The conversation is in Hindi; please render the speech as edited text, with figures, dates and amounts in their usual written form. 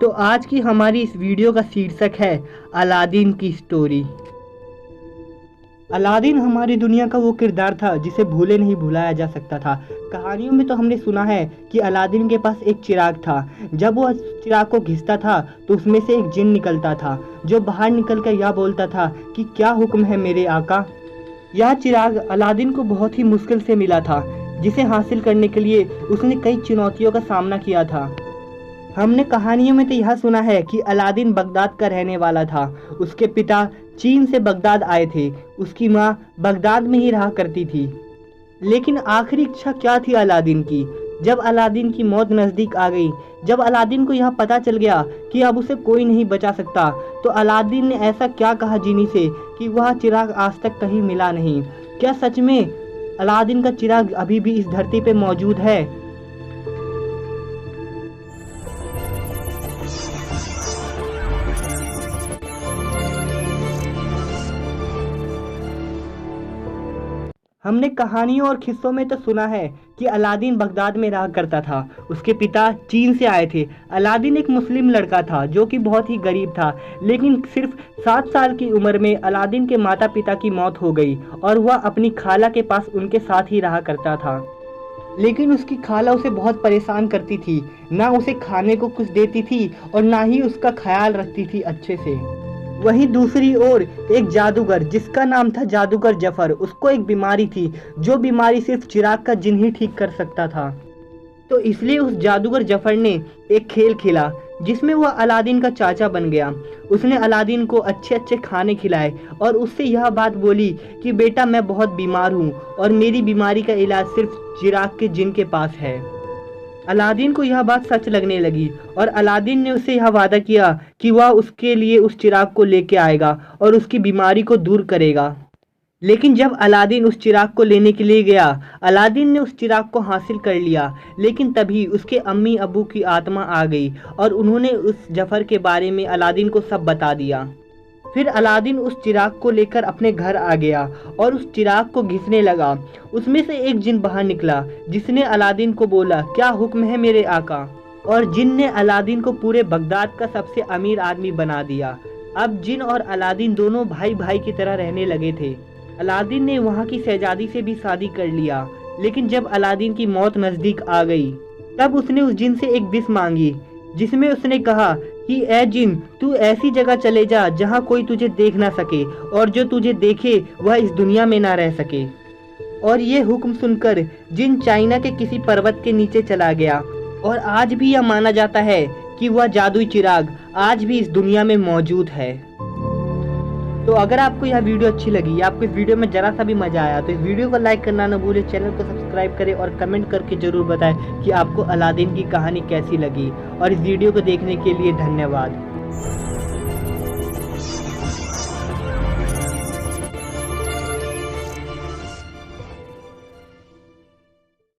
तो आज की हमारी इस वीडियो का शीर्षक है अलादीन की स्टोरी। अलादीन हमारी दुनिया का वो किरदार था जिसे भूले नहीं भुलाया जा सकता था। कहानियों में तो हमने सुना है कि अलादीन के पास एक चिराग था। जब वह चिराग को घिसता था तो उसमें से एक जिन निकलता था जो बाहर निकलकर यह बोलता था कि क्या हुक्म है मेरे आका। यह चिराग अलादीन को बहुत ही मुश्किल से मिला था, जिसे हासिल करने के लिए उसने कई चुनौतियों का सामना किया था। हमने कहानियों में तो यह सुना है कि अलादीन बगदाद का रहने वाला था। उसके पिता चीन से बगदाद आए थे। उसकी माँ बगदाद में ही रहा करती थी। लेकिन आखिरी इच्छा क्या थी अलादीन की? जब अलादीन की मौत नज़दीक आ गई, जब अलादीन को यह पता चल गया कि अब उसे कोई नहीं बचा सकता, तो अलादीन ने ऐसा क्या कहा जीनी से कि वह चिराग आज तक कहीं मिला नहीं। क्या सच में अलादीन का चिराग अभी भी इस धरती पे मौजूद है? हमने कहानियों और किस्सों में तो सुना है कि अलादीन बगदाद में रहा करता था। उसके पिता चीन से आए थे। अलादीन एक मुस्लिम लड़का था जो कि बहुत ही गरीब था। लेकिन सिर्फ 7 साल की उम्र में अलादीन के माता पिता की मौत हो गई और वह अपनी खाला के पास उनके साथ ही रहा करता था। लेकिन उसकी खाला उसे बहुत परेशान करती थी, ना उसे खाने को कुछ देती थी और ना ही उसका ख्याल रखती थी अच्छे से। वहीं दूसरी ओर एक जादूगर जिसका नाम था जादूगर जफर, उसको एक बीमारी थी जो बीमारी सिर्फ चिराग का जिन ही ठीक कर सकता था। तो इसलिए उस जादूगर जफर ने एक खेल खेला जिसमें वह अलादीन का चाचा बन गया। उसने अलादीन को अच्छे अच्छे खाने खिलाए और उससे यह बात बोली कि बेटा मैं बहुत बीमार हूँ और मेरी बीमारी का इलाज सिर्फ चिराग के जिन के पास है। अलादीन को यह बात सच लगने लगी और अलादीन ने उससे यह वादा किया कि वह उसके लिए उस चिराग को लेके आएगा और उसकी बीमारी को दूर करेगा। लेकिन जब अलादीन उस चिराग को लेने के लिए गया, अलादीन ने उस चिराग को हासिल कर लिया। लेकिन तभी उसके अम्मी अबू की आत्मा आ गई और उन्होंने उस जफर के बारे में अलादीन को सब बता दिया। फिर अलादीन उस चिराग को लेकर अपने घर आ गया और उस चिराग को घिसने लगा। उसमें से एक जिन बाहर निकला जिसने अलादीन को बोला, क्या हुक्म है मेरे आका। और जिन ने अलादीन को पूरे बगदाद का सबसे अमीर आदमी बना दिया। अब जिन और अलादीन दोनों भाई भाई की तरह रहने लगे थे। अलादीन ने वहाँ की शहजादी से भी शादी कर लिया। लेकिन जब अलादीन की मौत नज़दीक आ गई, तब उसने उस जिन से एक विश मांगी जिसमें उसने कहा कि ए जिन, तू ऐसी जगह चले जा जहाँ कोई तुझे देख ना सके और जो तुझे देखे वह इस दुनिया में ना रह सके। और ये हुक्म सुनकर जिन चाइना के किसी पर्वत के नीचे चला गया और आज भी यह माना जाता है कि वह जादुई चिराग आज भी इस दुनिया में मौजूद है। तो अगर आपको यह वीडियो अच्छी लगी या आपको इस वीडियो में जरा सा भी मजा आया तो इस वीडियो को लाइक करना न भूलें, चैनल को सब्सक्राइब करें और कमेंट करके जरूर बताएं कि आपको अलादीन की कहानी कैसी लगी। और इस वीडियो को देखने के लिए धन्यवाद।